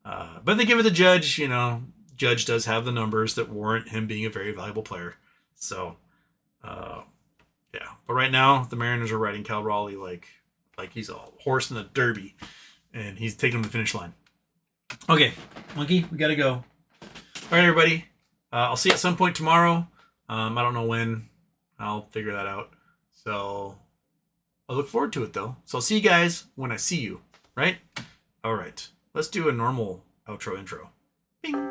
But they give it to Judge. You know, Judge does have the numbers that warrant him being a very valuable player. So, yeah. But right now, the Mariners are riding Cal Raleigh like he's a horse in the Derby, and he's taking him to the finish line. Okay, Monkey, we gotta go. All right, everybody. I'll see you at some point tomorrow. I don't know when. I'll figure that out. So I look forward to it, though. So I'll see you guys when I see you, right? All right. Let's do a normal outro intro. Bing.